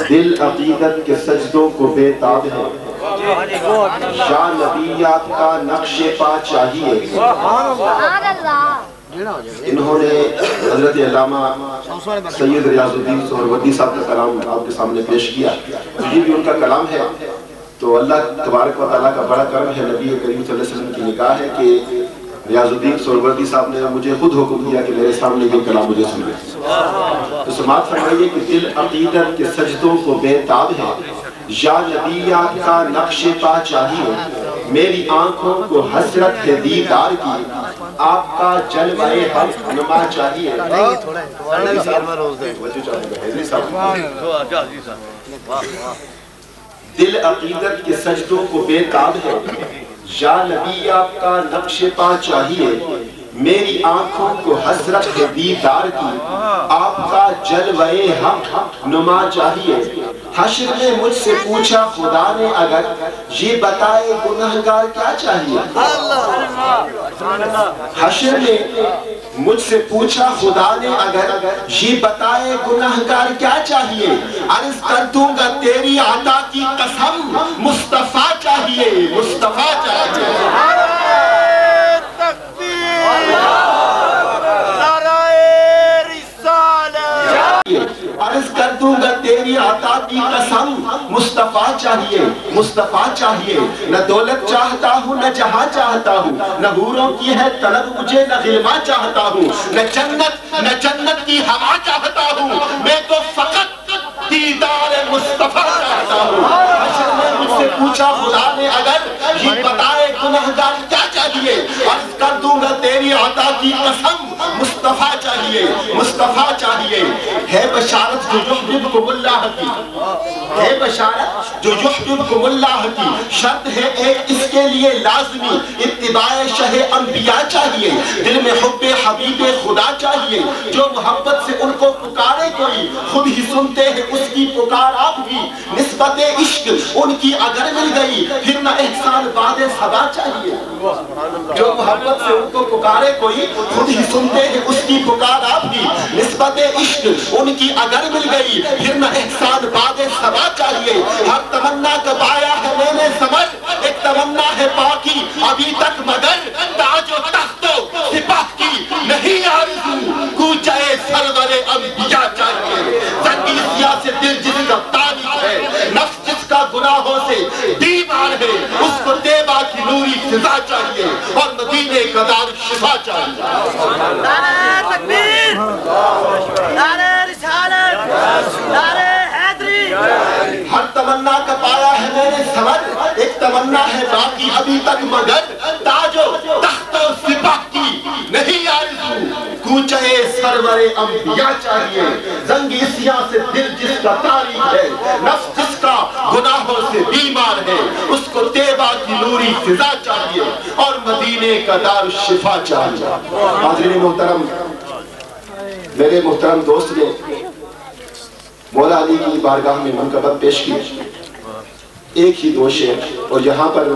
دل عقیدت کے سجدوں کو بے تاب ہے، شاہ نبیات کا نقش پا چاہیے۔ انہوں نے حضرت علامہ سید ریاض الدین سہروردی صاحب کا کلام آپ کے سامنے پیش کیا، یہ بھی ان کا کلام ہے۔ تو اللہ تبارک و تعالیٰ کا بڑا کرم ہے، نبی کریم صلی اللہ علیہ وسلم کی نگاہ ہے کہ ریاض الدین سہروردی صاحب نے مجھے خود حکم دیا کہ میرے سامنے یہ کلام مجھے سنے۔ تو سماعت فرمائیے کہ دل عقیدت کے سجدوں کو بے تاب ہے، یا نبیات کا نقش پا چاہیے، میری آنکھوں کو حسرت ہے دیدار کی، آپ کا جلوہ حق نما چاہیے۔ دل عقیدت کے سجدوں کو بے تاب ہے، یا نبی آپ کا نقش پا چاہیے، میری آنکھوں کو حسرت ہے دیدار کی، آپ کا جلوہ حق نما چاہیے۔ حشر میں مجھ سے پوچھا خدا نے اگر، یہ بتائے گنہگار کیا چاہیے۔ حشر میں مجھ سے پوچھا خدا نے اگر، یہ بتائے گنہگار کیا چاہیے۔ عرض کر دوں گا تیری عطا کی قسم، مصطفیٰ چاہیے، مصطفیٰ چاہیے۔ عرض کر دوں گا تیری عطا کی قسم، مصطفیٰ چاہیے، مصطفیٰ چاہیے۔ نہ دولت چاہتا ہوں نہ جہاں چاہتا ہوں، نہ حوروں کی ہے طلب مجھے نہ غلما چاہتا ہوں، نہ جنت کی ہوا چاہتا ہوں، میں تو فقط دیدار مصطفیٰ چاہتا ہوں۔ حشر میں مجھ سے پوچھا خدا نے اگر، یہ بتائے گنہگار کیا چاہیے۔ عرض کر دوں گا تیری عطا کی قسم، مصطفیٰ چاہیے، مصطفیٰ چاہیے۔ ہے بشارت جو یحببکم اللہ کی، ہے بشارت جو یحببکم اللہ کی، شرط ہے ایک اس کے لیے لازمی، اتباع شہ انبیاء چاہیے۔ دل میں حب حبیب خدا چاہیے، جو محبت سے ان کو پکارے کوئی، خود ہی سنتے ہیں اس کی پکار آپ بھی۔ نسبت عشق ان کی اگر مل گئی، پھر نہ احسان بعد صدا چاہیے۔ جو محبت سے ان کو پکارے کوئی، خود ہی سنتے ہیں اس کی پکار آپ بھی۔ نسبت عشق ان کی اگر مل گئی، پھر نہ احسان بعد صدا چاہیے۔ ہر تمنا کب آیا ہے میں نے سمجھ، ایک تمنا ہے باقی ابھی تک مگر، تاج و تخت و سپاہ کی نہیں آرزو، کوچہ سرور انبیاء چاہیے۔ زنگی سیاہ سے دل جس کا تاریخ ہے، نفس جس کا گناہوں سے بیمار ہے، اس کو طیبہ کی نوری فضا چاہیے، اور مدینے کا دار شفا چاہیے۔ نعرہ تکبیر، نعرہ رسالت، نعرہ حیدری۔ ہر تمنا کا پایا ہے میں نے سمجھ، ایک تمنا ہے باقی ابھی تک مگر، تاج و تخت و سپاہ کی نہیں آرزو، کوچہ سرور انبیاء چاہیے۔ زنگی سیاہ سے دل جس کا تاریخ ہے، نفس جس کا گناہوں سے بیمار ہے، اس کو طیبہ کی نوری فضا چاہیے، اور مدینے کا دار شفا چاہیے۔ حاضرین محترم، میرے محترم دوست نے مولا علی کی بارگاہ میں منقبت پیش کی، ایک ہی دو شعر، اور یہاں پر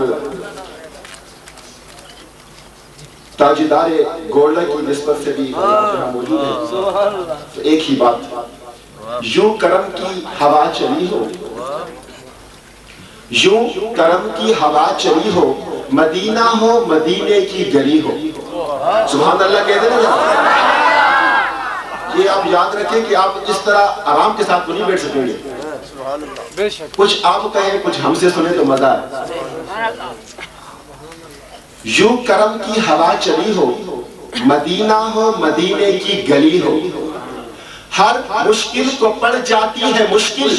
تاجدار گولڈا کی نسبت سے بھی موجود ہے، تو ایک ہی بات، یوں کرم کی ہوا چلی ہو، یوں کرم کی ہوا چلی ہو، مدینہ ہو مدینے کی گلی ہو۔ سبحان اللہ کہتے ہیں۔ یہ آپ یاد رکھیں کہ آپ اس طرح آرام کے ساتھ نہیں بیٹھ سکیں گے، کچھ آپ کہیں کچھ ہم سے سنیں تو مزہ ہے۔ یوں کرم کی ہوا چلی ہو، مدینہ ہو مدینے کی گلی ہو، ہر مشکل کو پڑ جاتی ہے مشکل،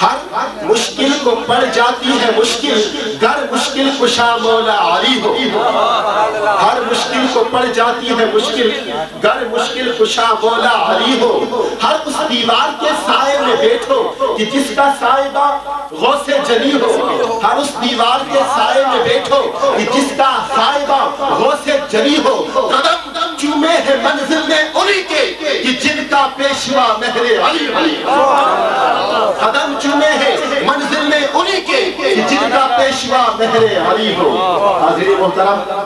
ہر مشکل کو پڑ جاتی ہے مشکل، گر مشکل کشا مولا علی ہو۔ ہر مشکل کو پڑ جاتی ہے مشکل، گر مشکل کشا مولا علی ہو۔ ہر اس دیوار کے سائے میں بیٹھو کہ جس کا صاحبہ غوث جلی ہو، ہر اس دیوار کے سائے میں بیٹھو کہ جس کا صاحبہ غوث جلی ہو۔ قدم چومے ہیں منزل میں انہی کے کہ جن کا پیشوا مہر علی ہو۔ قدم چومے ہیں منزل میں انہی کے کہ جن کا پیشوا مہر علی ہو۔ حاضرین محترم،